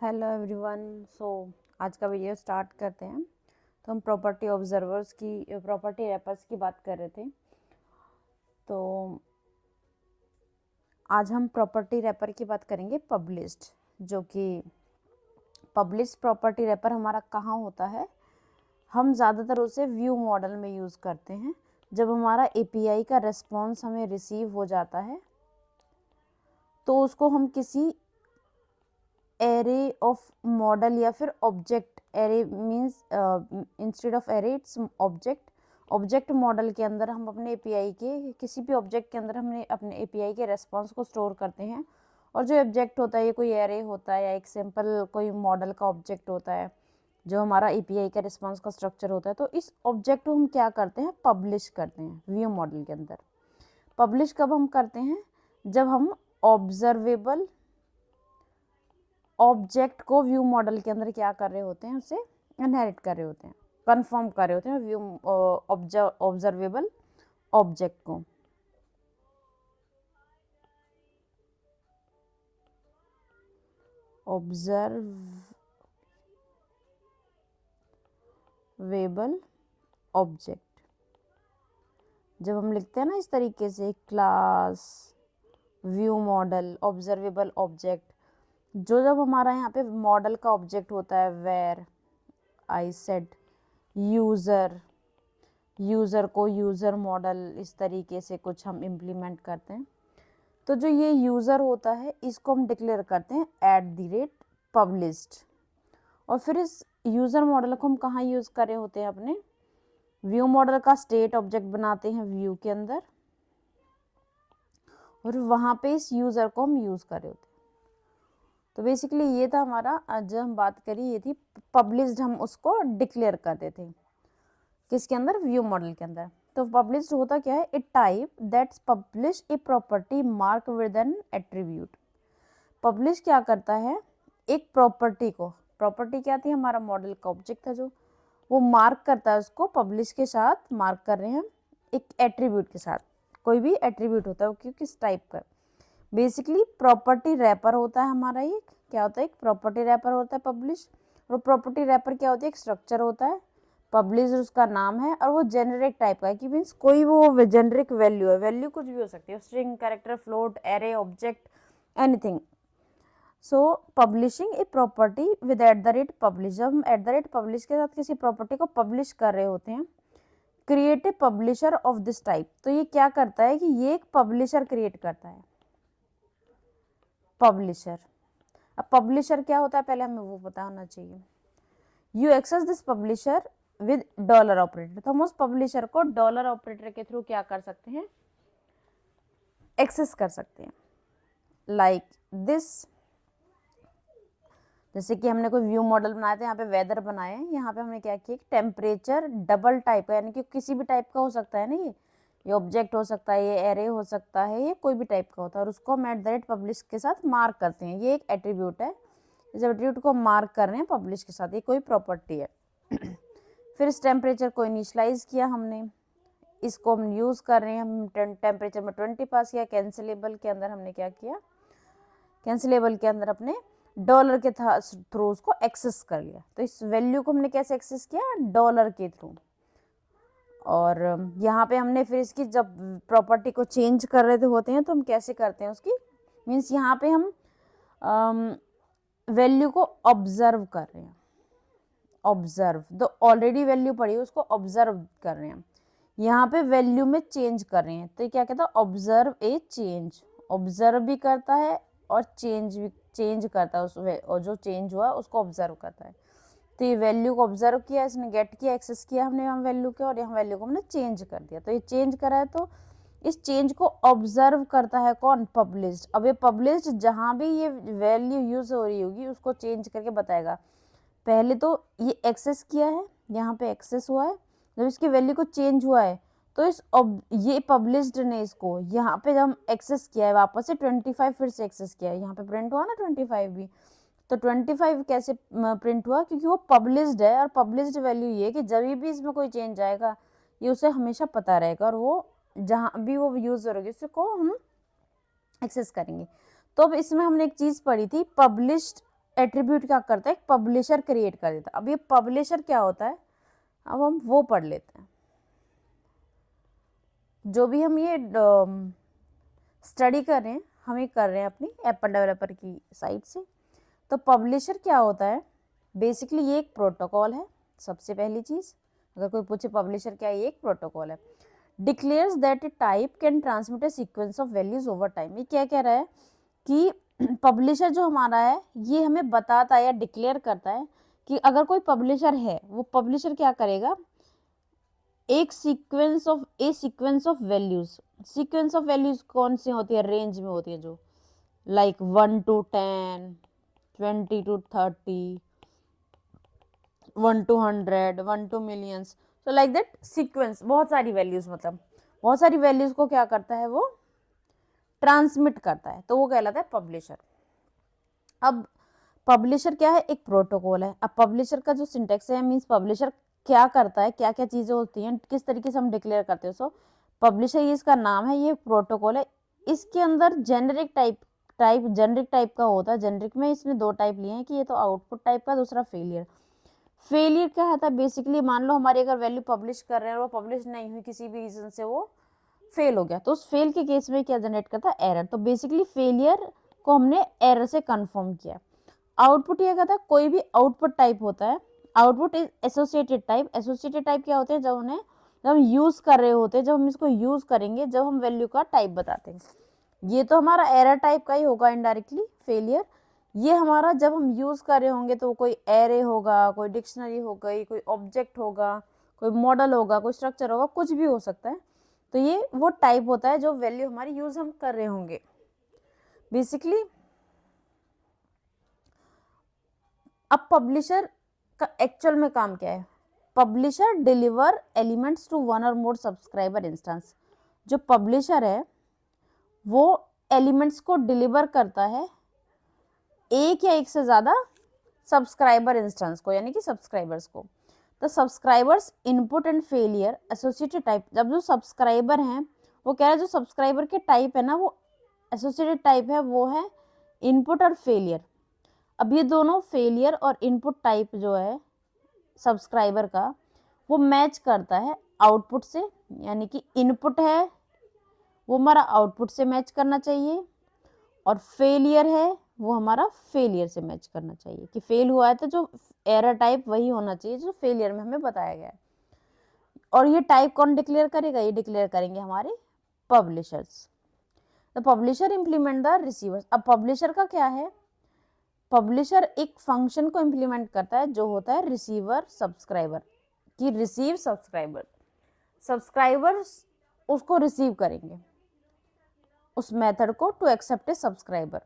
Hello everyone. आज का video start करते हैं। तो हम प्रॉपर्टी ऑब्जर्वर्स की प्रॉपर्टी रैपर्स की बात कर रहे थे। तो आज हम प्रॉपर्टी रैपर की बात करेंगे पब्लिश्ड, जो कि पब्लिश्ड प्रॉपर्टी रैपर हमारा कहाँ होता है। हम ज़्यादातर उसे व्यू मॉडल में यूज़ करते हैं। जब हमारा एपीआई का रिस्पॉन्स हमें रिसीव हो जाता है तो उसको हम किसी एरे ऑफ मॉडल या फिर object, array means instead of array its object model के अंदर हम अपने एपीआई के किसी भी ऑब्जेक्ट के अंदर हमने अपने एपीआई के रेस्पॉन्स को स्टोर करते हैं। और जो ऑब्जेक्ट होता है ये कोई एरे होता है या एक सिंपल कोई मॉडल का ऑब्जेक्ट होता है जो हमारा एपीआई का रिस्पॉन्स का स्ट्रक्चर होता है। तो इस ऑब्जेक्ट को हम क्या करते हैं, पब्लिश करते हैं व्यू मॉडल के अंदर। पब्लिश कब हम करते हैं, जब हम ऑब्जर्वेबल ऑब्जेक्ट को व्यू मॉडल के अंदर क्या कर रहे होते हैं, उसे इनहेरिट कर रहे होते हैं, कंफर्म कर रहे होते हैं व्यू ऑब्जर्वेबल ऑब्जेक्ट को। ऑब्जर्वेबल ऑब्जेक्ट जब हम लिखते हैं ना इस तरीके से, class view model observable object, जब हमारा यहाँ पे मॉडल का ऑब्जेक्ट होता है वेयर आई सेड यूज़र को यूज़र मॉडल, इस तरीके से कुछ हम इम्प्लीमेंट करते हैं। तो जो ये यूज़र होता है इसको हम डिक्लेयर करते हैं @published। और फिर इस यूज़र मॉडल को हम कहाँ यूज़ कर रहे होते हैं, अपने व्यू मॉडल का स्टेट ऑब्जेक्ट बनाते हैं व्यू के अंदर, और वहाँ पे इस यूज़र को हम यूज़ कर रहे होते हैं। तो बेसिकली ये था हमारा, जो हम बात करी ये थी पब्लिश्ड, हम उसको डिक्लेयर करते थे किसके अंदर, व्यू मॉडल के अंदर। तो पब्लिश्ड होता क्या है, a type that's publish a property mark with an attribute. Publish क्या करता है, एक प्रॉपर्टी को, प्रॉपर्टी क्या थी, हमारा मॉडल का ऑब्जेक्ट था, जो वो मार्क करता है उसको पब्लिश के साथ, मार्क कर रहे हैं एक एट्रीब्यूट के साथ। कोई भी एट्रीब्यूट होता है वो किस टाइप का, बेसिकली प्रॉपर्टी रैपर होता है हमारा। ये क्या होता है, एक प्रॉपर्टी रैपर होता है पब्लिश। और प्रॉपर्टी रैपर क्या होती है, एक स्ट्रक्चर होता है, पब्लिश उसका नाम है, और वो जेनरिक टाइप का है, कि मीन्स कोई वो जेनरिक वैल्यू है, वैल्यू कुछ भी हो सकती है, string, character, float, array, object, anything. So publishing a property with @publish, जब हम @publish के साथ किसी प्रॉपर्टी को पब्लिश कर रहे होते हैं, create a publisher of this type. तो ये क्या करता है कि ये एक पब्लिशर क्रिएट करता है, पब्लिशर। अब पब्लिशर क्या होता है पहले हमें वो पता होना चाहिए। You access this publisher with dollar operator. तो हम उस पब्लिशर को डॉलर ऑपरेटर के थ्रू क्या कर सकते हैं, एक्सेस कर सकते हैं। लाइक दिस, जैसे कि हमने कोई व्यू मॉडल बनाया था, यहाँ पे वेदर बनाए हैं, यहाँ पे हमने क्या किया, टेम्परेचर डबल टाइप का, यानी कि किसी भी टाइप का हो सकता है ना, ये ऑब्जेक्ट हो सकता है, ये एरे हो सकता है, ये कोई भी टाइप का होता है, और उसको हम @publish के साथ मार्क करते हैं। ये एक एट्रीब्यूट है, इस एट्रीब्यूट को मार्क कर रहे हैं पब्लिश के साथ, ये कोई प्रॉपर्टी है। फिर इस टेम्परेचर को इनिशलाइज किया हमने, इसको हम यूज़ कर रहे हैं, हम टेम्परेचर में 20 पास किया। कैंसिलेबल के अंदर हमने क्या किया, कैंसिलेबल के अंदर अपने डॉलर के थ्रू उसको एक्सेस कर लिया। तो इस वैल्यू को हमने कैसे एक्सेस किया, डॉलर के थ्रू। और यहाँ पे हमने फिर इसकी जब प्रॉपर्टी को चेंज कर रहे होते हैं तो हम कैसे करते हैं उसकी, मीन्स यहाँ पे हम वैल्यू को ऑब्जर्व कर रहे हैं, ऑब्जर्व तो ऑलरेडी वैल्यू पड़ी है उसको ऑब्जर्व कर रहे हैं, यहाँ पे वैल्यू में चेंज कर रहे हैं। तो क्या कहता है, ऑब्जर्व ए चेंज, ऑब्जर्व भी करता है और चेंज करता है और जो चेंज हुआ उसको ऑब्जर्व करता है। तो ये वैल्यू को ऑब्जर्व किया, इसने गेट किया, एक्सेस किया हमने यहाँ वैल्यू के, और यहाँ वैल्यू को हमने चेंज कर दिया। तो ये चेंज करा है, तो इस चेंज को ऑब्जर्व करता है कौन, पब्लिश्ड। अब ये पब्लिश्ड जहाँ भी ये वैल्यू यूज हो रही होगी उसको चेंज करके बताएगा। पहले तो ये एक्सेस किया है, यहाँ पे एक्सेस हुआ है, जब इसकी वैल्यू को चेंज हुआ है तो ये पब्लिश्ड ने इसको यहाँ पे जब हम एक्सेस किया है वापस से 25 फिर से एक्सेस किया है, यहाँ पे प्रिंट हुआ ना 25 भी। तो 25 कैसे प्रिंट हुआ, क्योंकि वो पब्लिश्ड है, और पब्लिश्ड वैल्यू ये है कि जब भी इसमें कोई चेंज आएगा ये उसे हमेशा पता रहेगा, और वो जहाँ भी वो यूजर होगी उसको हम एक्सेस करेंगे। तो अब इसमें हमने एक चीज़ पढ़ी थी, पब्लिश्ड एट्रीब्यूट क्या करता है, एक पब्लिशर क्रिएट कर देता है। अब ये पब्लिशर क्या होता है, अब हम वो पढ़ लेते हैं। जो भी हम ये स्टडी कर रहे हैं, हम ये कर रहे हैं अपनी एप्पल डेवलपर की साइट से। तो पब्लिशर क्या होता है, बेसिकली ये एक प्रोटोकॉल है। सबसे पहली चीज, अगर कोई पूछे पब्लिशर क्या है, ये एक प्रोटोकॉल है। Declares that A type can transmit A sequence of values over time. ये क्या कह रहा है कि पब्लिशर जो हमारा है ये हमें बताता है या डिक्लेयर करता है कि अगर कोई पब्लिशर है, वो पब्लिशर क्या करेगा, एक sequence of values. Sequence of values कौन सी होती है, रेंज में होती है, जो like 1 to 10, 20 to 30, 1 to 100, 1 to millions, so like that sequence, बहुत सारी वैल्यूज, मतलब बहुत सारी वैल्यूज को क्या करता है, वो ट्रांसमिट करता है, तो वो कहलाता है पब्लिशर। अब पब्लिशर क्या है, एक प्रोटोकॉल है। अब पब्लिशर का जो सिंटेक्स है, मींस पब्लिशर क्या करता है, क्या क्या चीजें होती हैं, किस तरीके से हम डिक्लेयर करते हैं। सो पब्लिशर ये इसका नाम है, ये प्रोटोकॉल है। इसके अंदर जेनेरिक टाइप का होता है। जेनेरिक में इसमें दो टाइप लिए हैं कि ये तो आउटपुट टाइप का, दूसरा फेलियर। फेलियर क्या होता है, बेसिकली मान लो हमारी अगर वैल्यू पब्लिश कर रहे हैं और वो पब्लिश नहीं हुई, किसी भी रीजन से वो फेल हो गया, तो उस फेल के केस में क्या जनरेट करता है, एरर। तो बेसिकली फेलियर को हमने एरर से कंफर्म किया। आउटपुट ये कहता है, कोई भी आउटपुट टाइप होता है, output is associated type. Associated type क्या होते हैं, जब हम यूज कर रहे होते हैं, जब हम इसको यूज करेंगे, जब हम वैल्यू का टाइप बताते हैं। ये तो हमारा एरर टाइप का ही होगा इनडायरेक्टली, फेलियर। ये हमारा जब हम यूज कर रहे होंगे तो कोई एरे होगा, कोई डिक्शनरी हो गई, कोई ऑब्जेक्ट होगा, कोई मॉडल होगा, कोई स्ट्रक्चर होगा, कुछ भी हो सकता है। तो ये वो टाइप होता है जो वैल्यू हमारी यूज हम कर रहे होंगे। बेसिकली अब पब्लिशर का एक्चुअल में काम क्या है, publisher deliver elements to one और मोर सब्सक्राइबर इंस्टेंस। जो पब्लिशर है वो एलिमेंट्स को डिलीवर करता है एक या एक से ज्यादा सब्सक्राइबर इंस्टेंस को, यानी कि सब्सक्राइबर्स को। तो subscribers input and failure associated type. जब जो सब्सक्राइबर हैं, वो कह रहे हैं जो सब्सक्राइबर के टाइप है ना, वो एसोसिएटेड टाइप है, वो है इनपुट और फेलियर। अब ये दोनों फेलियर और इनपुट टाइप जो है सब्सक्राइबर का, वो मैच करता है आउटपुट से, यानी कि इनपुट है वो हमारा आउटपुट से मैच करना चाहिए, और फेलियर है वो हमारा फेलियर से मैच करना चाहिए। कि फेल हुआ है तो जो एरर टाइप वही होना चाहिए जो फेलियर में हमें बताया गया है। और ये टाइप कौन डिक्लेयर करेगा, ये डिक्लेयर करेंगे हमारे publishers. The publisher implement the receivers. अब पब्लिशर का क्या है, पब्लिशर एक फंक्शन को इंप्लीमेंट करता है जो होता है रिसीवर सब्सक्राइबर, कि रिसीव सब्सक्राइबर, सब्सक्राइबर्स उसको रिसीव करेंगे, उस मेथड को, टू एक्सेप्ट ए सब्सक्राइबर।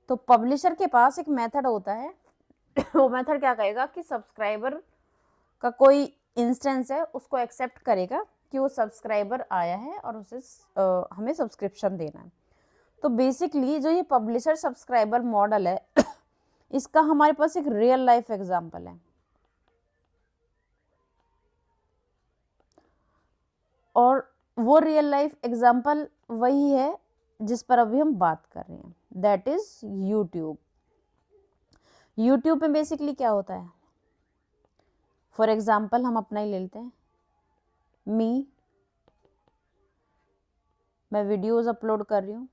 तो पब्लिशर के पास एक मेथड होता है वो मेथड क्या कहेगा कि सब्सक्राइबर का कोई इंस्टेंस है उसको एक्सेप्ट करेगा कि वो सब्सक्राइबर आया है और उसे हमें सब्सक्रिप्शन देना है। तो बेसिकली जो ये पब्लिशर सब्सक्राइबर मॉडल है इसका हमारे पास एक रियल लाइफ एग्जांपल है, और वो रियल लाइफ एग्जांपल वही है जिस पर अभी हम बात कर रहे हैं, दैट इज यूट्यूब। यूट्यूब में बेसिकली क्या होता है, फॉर एग्जांपल हम अपना ही ले लेते हैं, मैं वीडियोस अपलोड कर रही हूँ,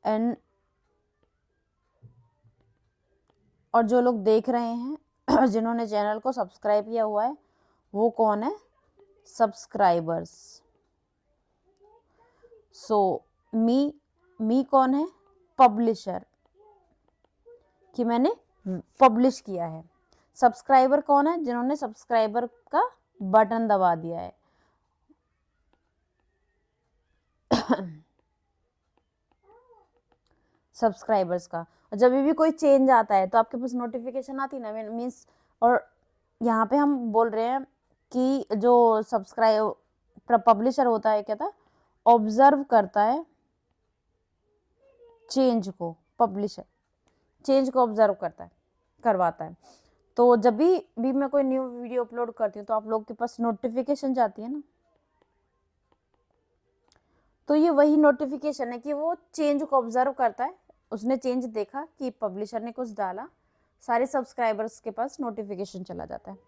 एंड और जो लोग देख रहे हैं जिन्होंने चैनल को सब्सक्राइब किया हुआ है वो कौन है, सब्सक्राइबर्स। सो मी कौन है, पब्लिशर, कि मैंने पब्लिश किया है। सब्सक्राइबर कौन है, जिन्होंने सब्सक्राइबर का बटन दबा दिया है। सब्सक्राइबर्स का। जब भी कोई चेंज आता है तो आपके पास नोटिफिकेशन आती है ना, मीन्स। और यहाँ पे हम बोल रहे हैं कि जो पब्लिशर होता है क्या था, ऑब्जर्व करता है चेंज को, पब्लिशर चेंज को ऑब्जर्व करवाता है। तो जब भी मैं कोई न्यू वीडियो अपलोड करती हूँ तो आप लोग के पास नोटिफिकेशन जाती है ना, तो ये वही नोटिफिकेशन है कि वो चेंज को ऑब्जर्व करता है, उसने चेंज देखा कि पब्लिशर ने कुछ डाला, सारे सब्सक्राइबर्स के पास नोटिफिकेशन चला जाता है।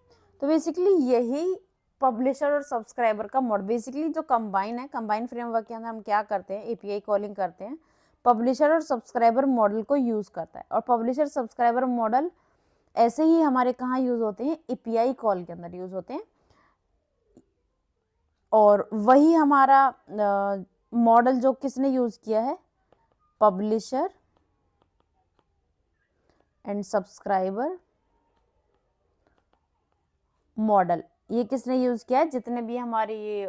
तो बेसिकली यही पब्लिशर और सब्सक्राइबर का मॉडल, बेसिकली जो कंबाइन है, कंबाइन फ्रेमवर्क के अंदर हम क्या करते हैं, एपीआई कॉलिंग करते हैं, पब्लिशर और सब्सक्राइबर मॉडल को यूज करता है। और पब्लिशर सब्सक्राइबर मॉडल ऐसे ही हमारे कहाँ यूज होते हैं, एपीआई कॉल के अंदर यूज होते हैं। और वही हमारा मॉडल जो किसने यूज किया है, पब्लिशर एंड सब्सक्राइबर मॉडल, ये किसने यूज किया है, जितने भी हमारे ये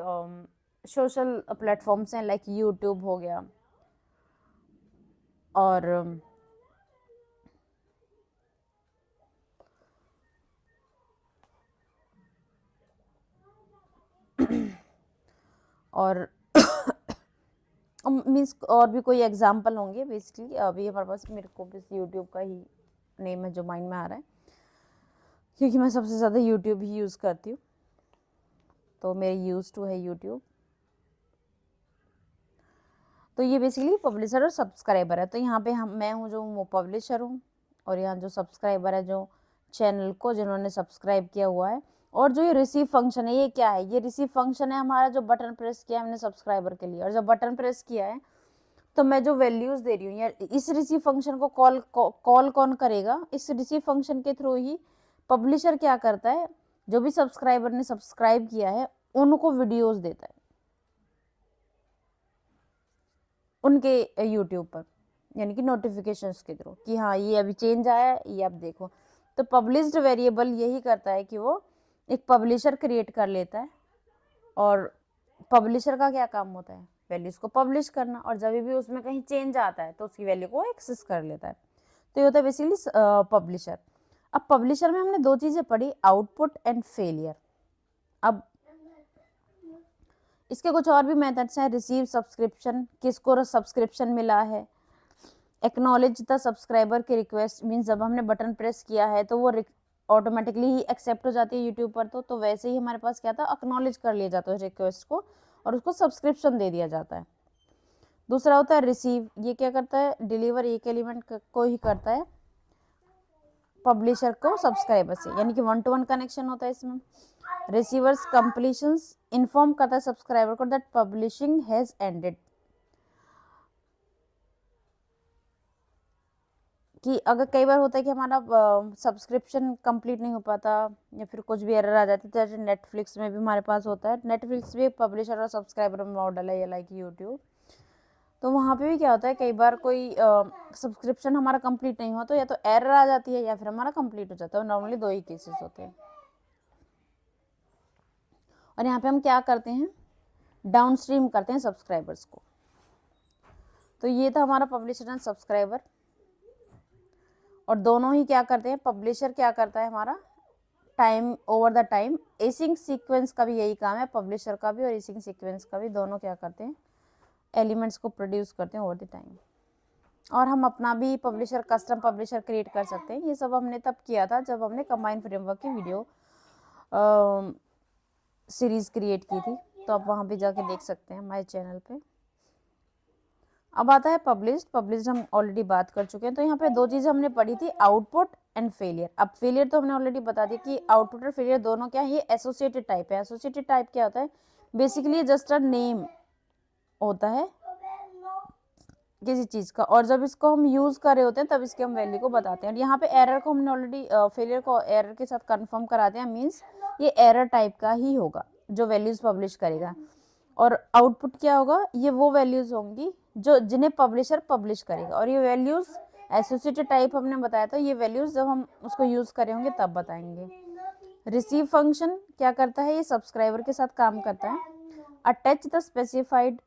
सोशल प्लेटफॉर्म्स हैं, लाइक यूट्यूब हो गया और और मीन्स और भी कोई एग्जाम्पल होंगे। बेसिकली अभी हमारे पास, मेरे को बस यूट्यूब का ही नेम है जो माइंड में आ रहा है, क्योंकि मैं सबसे ज़्यादा यूट्यूब ही यूज़ करती हूँ, तो मेरे यूज टू है यूट्यूब। तो ये बेसिकली पब्लिशर और सब्सक्राइबर है। तो यहाँ पे मैं हूँ जो वो पब्लिशर हूँ, और यहाँ जो सब्सक्राइबर है जो चैनल को जिन्होंने सब्सक्राइब किया हुआ है। और जो ये रिसीव फंक्शन है, ये क्या है, ये रिसीव फंक्शन है हमारा, जो बटन प्रेस किया है हमने सब्सक्राइबर के लिए, और जब बटन प्रेस किया है तो मैं जो वैल्यूज दे रही हूँ, या इस रिसीव फंक्शन को कॉल कौन करेगा, इस रिसीव फंक्शन के थ्रू ही पब्लिशर क्या करता है, जो भी सब्सक्राइबर ने सब्सक्राइब किया है उनको वीडियोज देता है उनके यूट्यूब पर, यानी कि नोटिफिकेशंस के थ्रू, कि हाँ ये अभी चेंज आया है, ये आप देखो। तो पब्लिश्ड वेरिएबल यही करता है कि वो एक पब्लिशर क्रिएट कर लेता है, और पब्लिशर का क्या काम होता है, वैल्यूज को पब्लिश करना, और जब भी उसमें कहीं चेंज आता है तो उसकी वैल्यू को एक्सेस कर लेता है। तो ये होता है बेसिकली पब्लिशर। अब पब्लिशर में हमने दो चीज़ें पढ़ी, आउटपुट एंड फेलियर। अब इसके कुछ और भी मेथड्स हैं, रिसीव सब्सक्रिप्शन, किसको सब्सक्रिप्शन मिला है, एक्नॉलेज द सब्सक्राइबर की रिक्वेस्ट, मीन्स जब हमने बटन प्रेस किया है तो वो ऑटोमेटिकली ही एक्सेप्ट हो जाती है यूट्यूब पर, तो वैसे ही हमारे पास क्या था, एक्नॉलेज कर लिया जाता है रिक्वेस्ट को, और उसको सब्सक्रिप्शन दे दिया जाता है। दूसरा होता है रिसीव, ये क्या करता है, डिलीवर एक एलिमेंट को ही करता है पब्लिशर को सब्सक्राइबर से, यानी कि 1-to-1 कनेक्शन होता है इसमें। रिसीवर्स कंप्लीशंस, इन्फॉर्म करता है सब्सक्राइबर को दैट पब्लिशिंग हैज एंडेड, कि अगर कई बार होता है कि हमारा सब्सक्रिप्शन कंप्लीट नहीं हो पाता, या फिर कुछ भी एरर आ जाती है, जैसे नेटफ्लिक्स में भी हमारे पास होता है, नेटफ्लिक्स भी पब्लिशर और सब्सक्राइबर मॉडल है, लाइक यूट्यूब। तो वहाँ पे भी क्या होता है, कई बार कोई सब्सक्रिप्शन हमारा कंप्लीट नहीं हुआ तो या तो एरर आ जाती है या फिर हमारा कंप्लीट हो जाता है, नॉर्मली दो ही केसेस होते हैं। और यहाँ पे हम क्या करते हैं, डाउन स्ट्रीम करते हैं सब्सक्राइबर्स को। तो ये था हमारा पब्लिशर एंड सब्सक्राइबर, और दोनों ही क्या करते हैं, पब्लिशर क्या करता है हमारा, time over the time, async sequence का भी यही काम है, पब्लिशर का भी और एसिंग सीक्वेंस का भी, दोनों क्या करते हैं, एलिमेंट्स को प्रोड्यूस करते हैं ओवर द टाइम। और हम अपना भी पब्लिशर, कस्टम पब्लिशर क्रिएट कर सकते हैं। ये सब हमने तब किया था जब हमने कंबाइन फ्रेमवर्क की वीडियो सीरीज क्रिएट की थी, तो आप वहाँ पे जाके देख सकते हैं हमारे चैनल पे। अब आता है पब्लिश्ड। पब्लिश्ड हम ऑलरेडी बात कर चुके हैं। तो यहाँ पे दो चीज़ें हमने पढ़ी थी, आउटपुट एंड फेलियर। अब फेलियर तो हमने ऑलरेडी बता दिया कि आउटपुट और फेलियर दोनों क्या है, ये एसोसिएटेड टाइप है। एसोसिएटेड टाइप क्या होता है, बेसिकली जस्ट अ नेम होता है किसी चीज़ का, और जब इसको हम यूज़ कर रहे होते हैं तब इसके हम वैल्यू को बताते हैं। और यहाँ पे एरर को हमने ऑलरेडी फेलियर को एरर के साथ कंफर्म करा दिया, मीन्स ये एरर टाइप का ही होगा जो वैल्यूज़ पब्लिश करेगा। और आउटपुट क्या होगा, ये वो वैल्यूज़ होंगी जो जिन्हें पब्लिशर पब्लिश करेगा। और ये वैल्यूज़ एसोसिएटेड टाइप हमने बताया था, ये वैल्यूज़ जब हम उसको यूज़ करे होंगे तब बताएंगे। रिसीव फंक्शन क्या करता है, ये सब्सक्राइबर के साथ काम करता है। Attach the specified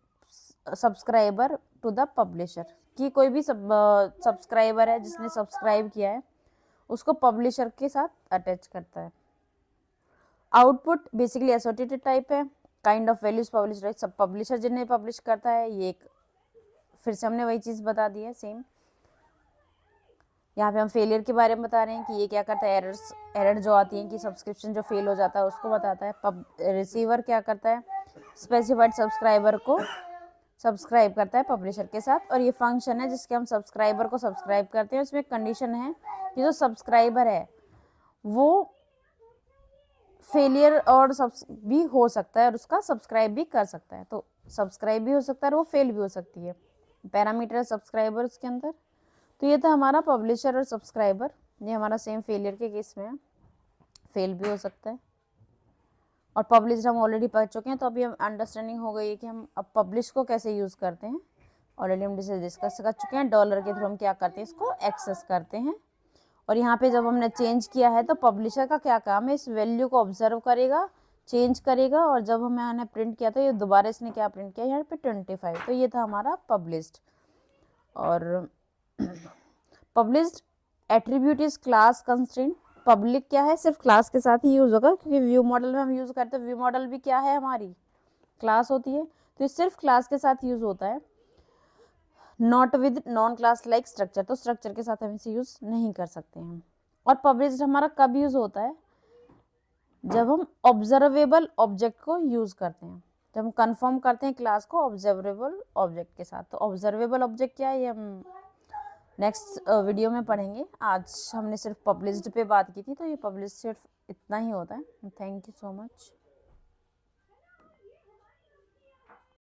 subscriber to the publisher, कि कोई भी सब्सक्राइबर है जिसने सब्सक्राइब किया है उसको पब्लिशर के साथ अटैच करता है। आउटपुट बेसिकली एसोसिएटेड टाइप है, kind of values publish, right, सब पब्लिशर जिन्हें पब्लिश करता है, ये एक फिर से हमने वही चीज़ बता दी है सेम। यहाँ पे हम फेलियर के बारे में बता रहे हैं कि ये क्या करता है, एरर जो आती हैं कि सब्सक्रिप्शन जो फेल हो जाता है उसको बताता है। रिसीवर क्या करता है, स्पेसिफाइड सब्सक्राइबर को सब्सक्राइब करता है पब्लिशर के साथ, और ये फंक्शन है जिसके हम सब्सक्राइबर को सब्सक्राइब करते हैं। उसमें कंडीशन है कि जो सब्सक्राइबर है वो फेलियर और भी हो सकता है और उसका सब्सक्राइब भी कर सकता है, तो सब्सक्राइब भी हो सकता है और वो फेल भी हो सकती है। पैरामीटर है सब्सक्राइबर उसके अंदर। तो ये था हमारा पब्लिशर और सब्सक्राइबर। ये हमारा सेम फेलियर के केस में है, फेल भी हो सकता है। और पब्लिश हम ऑलरेडी पढ़ चुके हैं, तो अभी हम अंडरस्टैंडिंग हो गई है कि हम अब पब्लिश को कैसे यूज़ करते हैं। ऑलरेडी हम डिस्कस कर चुके हैं। डॉलर के थ्रू हम क्या करते हैं, इसको एक्सेस करते हैं। और यहाँ पे जब हमने चेंज किया है तो पब्लिशर का क्या काम है, इस वैल्यू को ऑब्जर्व करेगा, चेंज करेगा, और जब हमने प्रिंट किया तो ये दोबारा इसने क्या प्रिंट किया यहाँ पे 25। तो ये था हमारा पब्लिश्ड। और published attribute is class constraint. Public क्या है, सिर्फ क्लास के साथ ही यूज होगा, क्योंकि व्यू मॉडल में हम यूज करते हैं। व्यू मॉडल भी क्या है, हमारी क्लास होती है, तो ये सिर्फ क्लास के साथ यूज होता है, not with non class like structure. तो स्ट्रक्चर के साथ हम इसे यूज नहीं कर सकते हैं। और पब्लिश्ड हमारा कब यूज होता है, जब हम ऑब्जर्वेबल ऑब्जेक्ट को यूज करते हैं, जब हम कंफर्म करते हैं क्लास को ऑब्जर्वेबल ऑब्जेक्ट के साथ। तो ऑब्जर्वेबल ऑब्जेक्ट क्या है, ये हम नेक्स्ट वीडियो में पढ़ेंगे। आज हमने सिर्फ पब्लिश्ड पे बात की थी, तो ये पब्लिश्ड सिर्फ इतना ही होता है। Thank you so much.